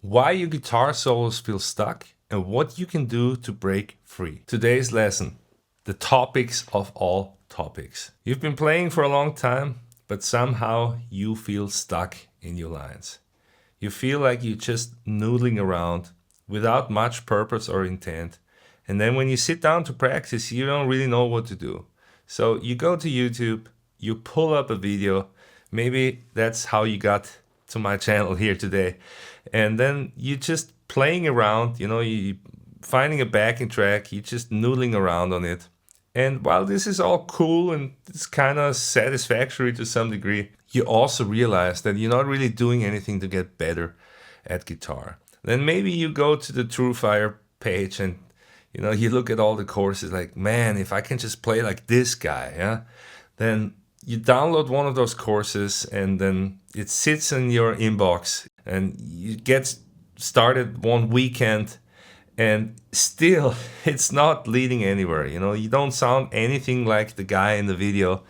why your guitar solos feel stuck, and what you can do to break free. Today's lesson, the topics of all topics. You've been playing for a long time, but somehow you feel stuck in your lines. You feel like you're just noodling around without much purpose or intent. And then when you sit down to practice, you don't really know what to do. So you go to YouTube, you pull up a video. Maybe that's how you got to my channel here today. And then you're just playing around, you finding a backing track, you're just noodling around on it. And while this is all cool and it's kind of satisfactory to some degree, you also realize that you're not really doing anything to get better at guitar. Then maybe you go to the TrueFire page and you look at all the courses like, man, if I can just play like this guy, yeah, then you download one of those courses and then it sits in your inbox and you get started one weekend and still it's not leading anywhere. You don't sound anything like the guy in the video.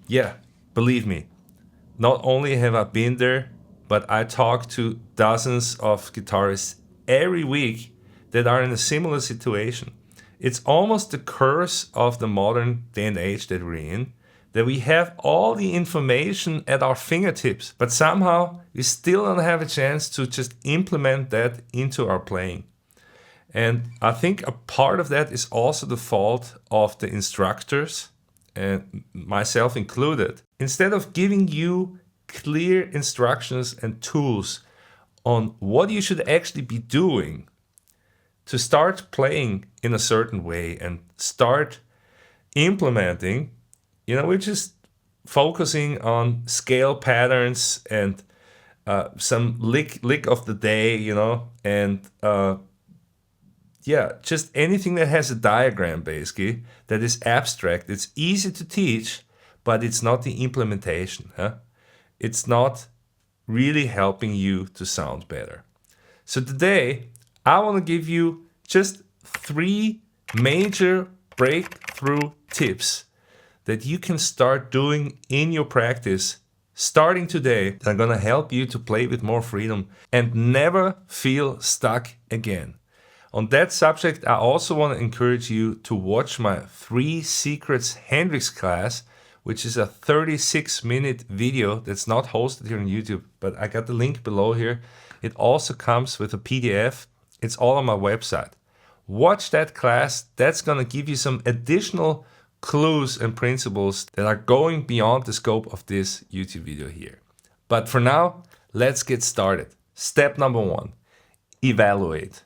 Yeah, believe me, not only have I been there, but I talk to dozens of guitarists every week that are in a similar situation. It's almost the curse of the modern day and age that we're in, that we have all the information at our fingertips, but somehow we still don't have a chance to just implement that into our playing. And I think a part of that is also the fault of the instructors, and myself included. Instead of giving you clear instructions and tools on what you should actually be doing to start playing in a certain way and start implementing, we're just focusing on scale patterns and some lick of the day, and just anything that has a diagram basically that is abstract. It's easy to teach, but it's not the implementation. It's not really helping you to sound better. So today, I want to give you just 3 major breakthrough tips that you can start doing in your practice starting today that are going to help you to play with more freedom and never feel stuck again. On that subject, I also want to encourage you to watch my 3 Secrets Hendrix class, which is a 36-minute video that's not hosted here on YouTube, but I got the link below here. It also comes with a PDF. It's all on my website. Watch that class. That's going to give you some additional clues and principles that are going beyond the scope of this YouTube video here. But for now, let's get started. Step number 1, evaluate.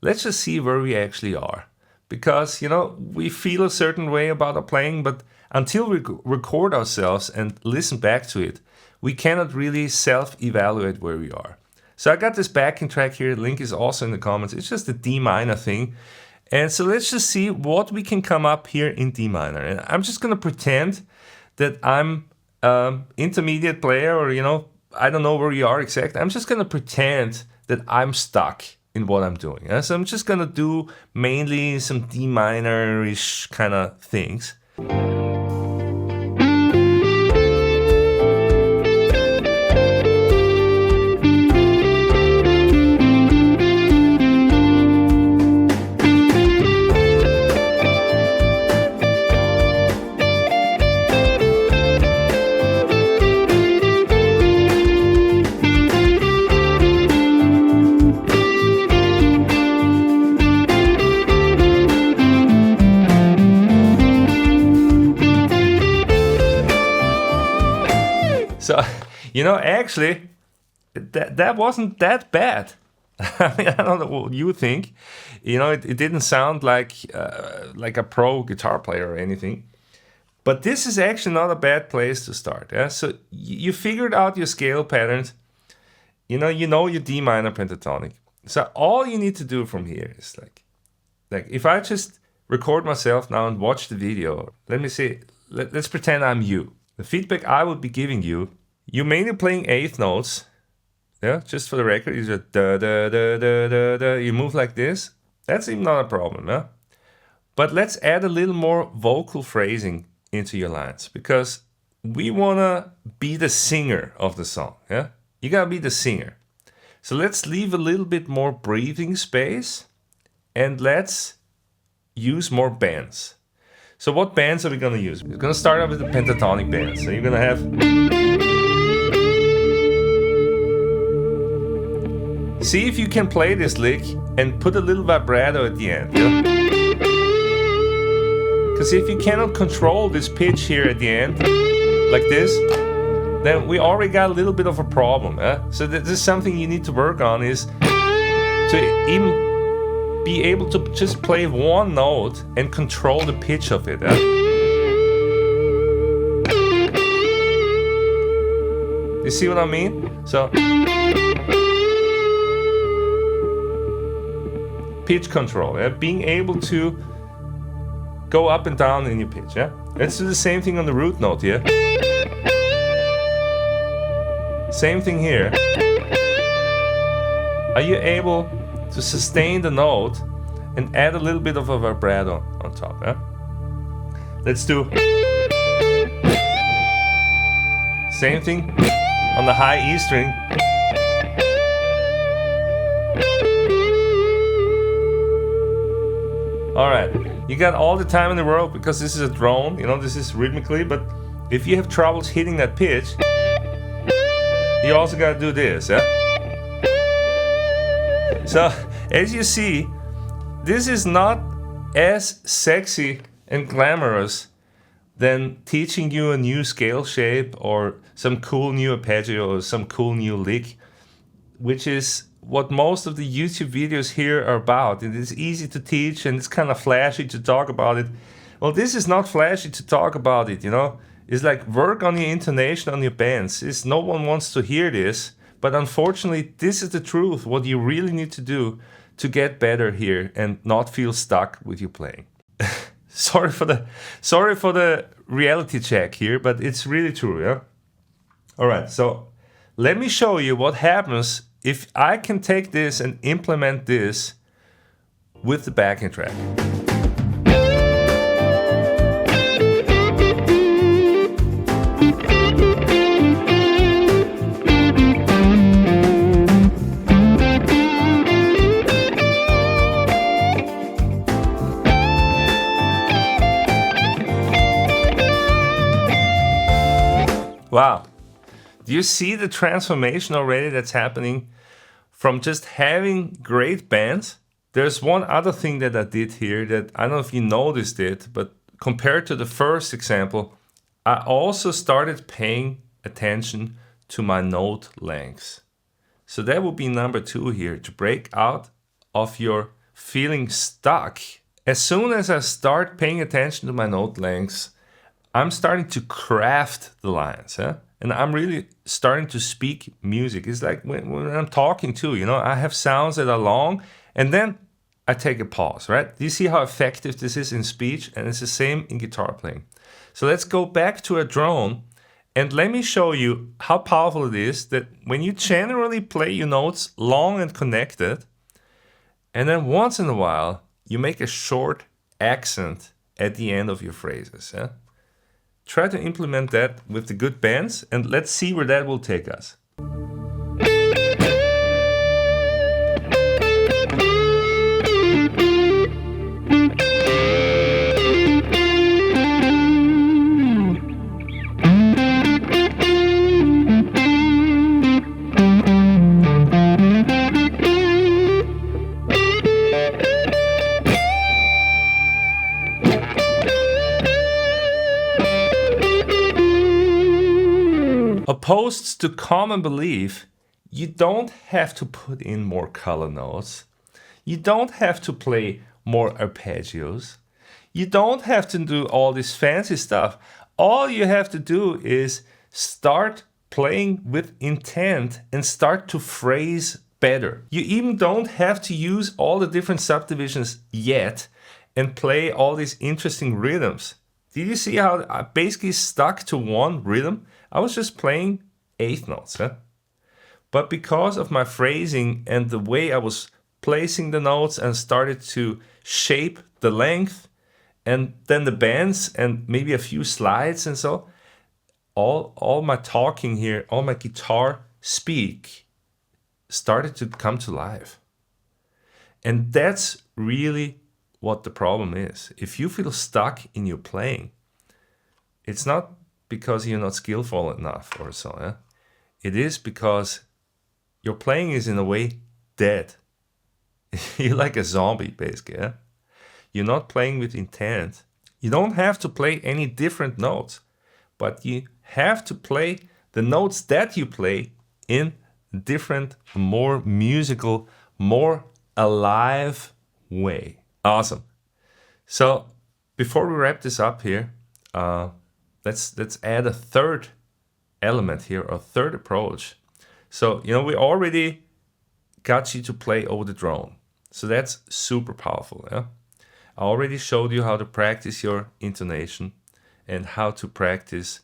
Let's just see where we actually are. Because, we feel a certain way about our playing, but until we record ourselves and listen back to it, we cannot really self-evaluate where we are. So I got this backing track here, link is also in the comments. It's just a D minor thing. And so let's just see what we can come up here in D minor. And I'm just gonna pretend that I'm intermediate player, or I don't know where you are exactly. I'm just gonna pretend that I'm stuck in what I'm doing. So I'm just gonna do mainly some D minor-ish kind of things. So, actually, that wasn't that bad. I mean, I don't know what you think. It didn't sound like a pro guitar player or anything. But this is actually not a bad place to start. Yeah? So you figured out your scale patterns. You know your D minor pentatonic. So all you need to do from here is like if I just record myself now and watch the video, let me say, let's pretend I'm you. The feedback I would be giving you, you're mainly playing 8th notes. Yeah, just for the record, you just da da da da da da. You move like this. That's even not a problem, yeah. But let's add a little more vocal phrasing into your lines, because we wanna be the singer of the song. Yeah, you gotta be the singer. So let's leave a little bit more breathing space and let's use more bends. So what bends are we gonna use? We're gonna start out with the pentatonic bends. So you're gonna have, see if you can play this lick and put a little vibrato at the end. Yeah? Because if you cannot control this pitch here at the end, like this, then we already got a little bit of a problem. So this is something you need to work on, is to even be able to just play one note and control the pitch of it. You see what I mean? So pitch control, being able to go up and down in your pitch. Let's do the same thing on the root note here. Same thing here. Are you able to sustain the note and add a little bit of a vibrato on top? Let's do same thing on the high E string. Alright, you got all the time in the world because this is a drone, you know, this is rhythmically, but if you have troubles hitting that pitch, you also gotta do this, So, as you see, this is not as sexy and glamorous than teaching you a new scale shape or some cool new arpeggio or some cool new lick, which is what most of the YouTube videos here are about. It is easy to teach and it's kind of flashy to talk about it. Well, this is not flashy to talk about it, you know. It's like work on your intonation on your bends. It's, no one wants to hear this, but unfortunately, this is the truth, what you really need to do to get better here and not feel stuck with your playing. Sorry for the reality check here, but it's really true, yeah? All right, so let me show you what happens if I can take this and implement this with the backing track. Wow, do you see the transformation already that's happening from just having great bands? There's one other thing that I did here that I don't know if you noticed it, but compared to the first example, I also started paying attention to my note lengths. So that would be number 2 here, to break out of your feeling stuck. As soon as I start paying attention to my note lengths, I'm starting to craft the lines, and I'm really starting to speak music. It's like when I'm talking too, you know, I have sounds that are long, and then I take a pause, right? Do you see how effective this is in speech? And it's the same in guitar playing. So let's go back to a drone, and let me show you how powerful it is that when you generally play your notes long and connected, and then once in a while, you make a short accent at the end of your phrases, Try to implement that with the good bends, and let's see where that will take us. Opposed to common belief, you don't have to put in more color notes. You don't have to play more arpeggios. You don't have to do all this fancy stuff. All you have to do is start playing with intent and start to phrase better. You even don't have to use all the different subdivisions yet and play all these interesting rhythms. Did you see how I basically stuck to one rhythm? I was just playing eighth notes. But because of my phrasing and the way I was placing the notes and started to shape the length and then the bends and maybe a few slides and so, all my talking here, all my guitar speak started to come to life. And that's really what the problem is. If you feel stuck in your playing, it's not because you're not skillful enough or so. Yeah? It is because your playing is in a way dead. You're like a zombie, basically. Yeah? You're not playing with intent. You don't have to play any different notes, but you have to play the notes that you play in different, more musical, more alive way. Awesome. So before we wrap this up here, let's add a third element here, a third approach. So, we already got you to play over the drone. So that's super powerful. Yeah? I already showed you how to practice your intonation and how to practice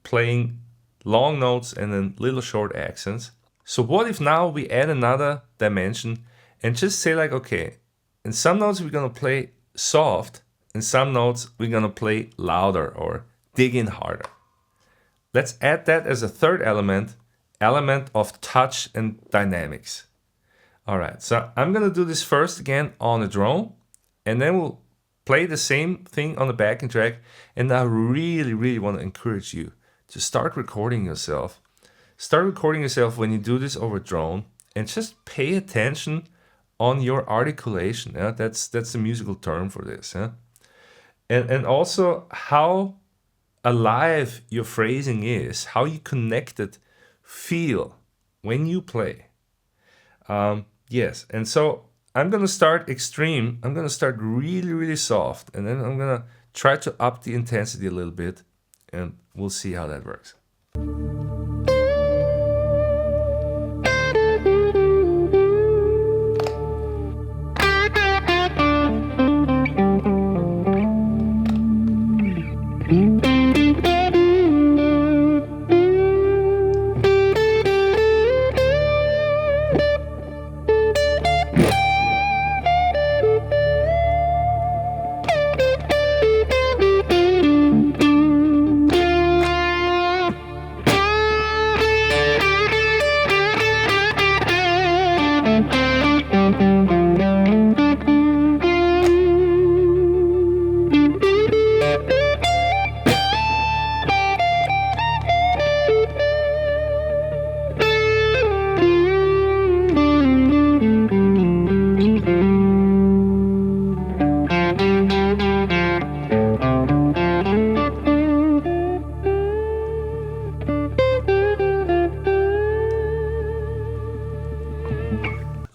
playing long notes and then little short accents. So what if now we add another dimension and just say like, okay, in some notes we're going to play soft, in some notes we're going to play louder or dig in harder. Let's add that as a third element of touch and dynamics. All right, so I'm going to do this first again on the drone, and then we'll play the same thing on the backing track. And I really, really want to encourage you to start recording yourself. Start recording yourself when you do this over drone, and just pay attention on your articulation. Yeah? That's the musical term for this. Yeah? And also how alive your phrasing is, how you connected feel when you play. Yes, and so I'm going to start extreme. I'm going to start really, really soft, and then I'm going to try to up the intensity a little bit, and we'll see how that works.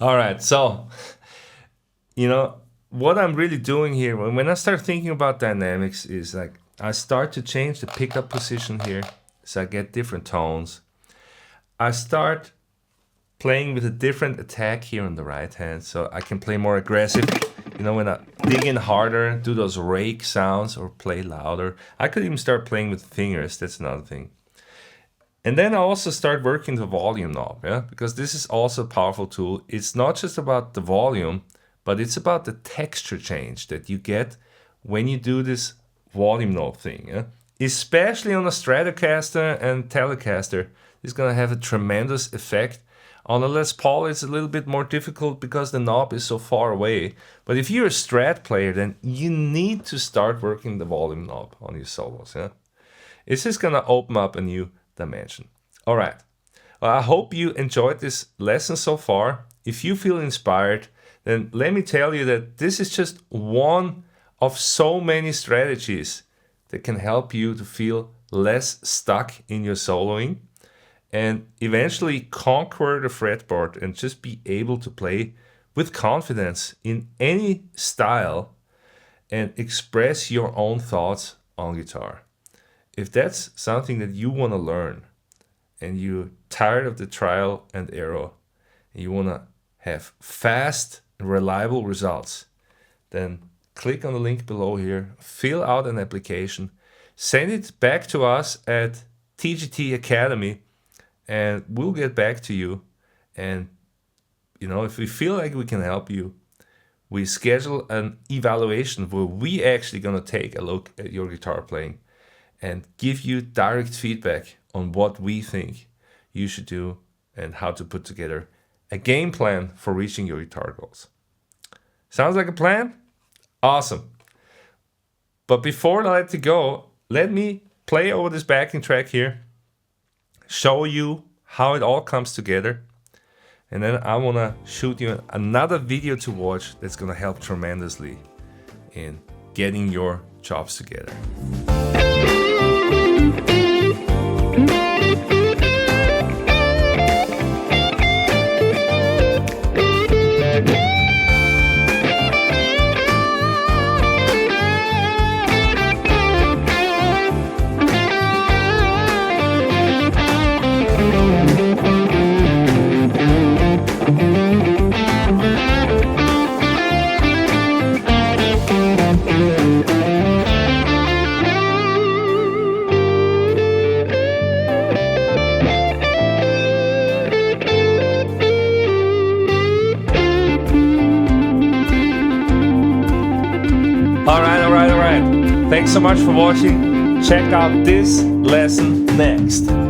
All right, so, what I'm really doing here, when I start thinking about dynamics, is like I start to change the pickup position here, so I get different tones. I start playing with a different attack here on the right hand, so I can play more aggressive. When I dig in harder, do those rake sounds or play louder. I could even start playing with fingers, that's another thing. And then I also start working the volume knob, yeah, because this is also a powerful tool. It's not just about the volume, but it's about the texture change that you get when you do this volume knob thing. Yeah? Especially on a Stratocaster and Telecaster, it's going to have a tremendous effect. On a Les Paul, it's a little bit more difficult because the knob is so far away. But if you're a Strat player, then you need to start working the volume knob on your solos. Yeah? It's just going to open up a new dimension. All right. Well, I hope you enjoyed this lesson so far. If you feel inspired, then let me tell you that this is just one of so many strategies that can help you to feel less stuck in your soloing and eventually conquer the fretboard and just be able to play with confidence in any style and express your own thoughts on guitar. If that's something that you want to learn and you're tired of the trial and error and you want to have fast and reliable results, then click on the link below here, fill out an application, send it back to us at TGT Academy, and we'll get back to you. And if we feel like we can help you, we schedule an evaluation where we actually going to take a look at your guitar playing and give you direct feedback on what we think you should do and how to put together a game plan for reaching your guitar goals. Sounds like a plan? Awesome. But before I let you go, let me play over this backing track here, show you how it all comes together, and then I want to shoot you another video to watch that's going to help tremendously in getting your chops together. Alright. Thanks so much for watching. Check out this lesson next.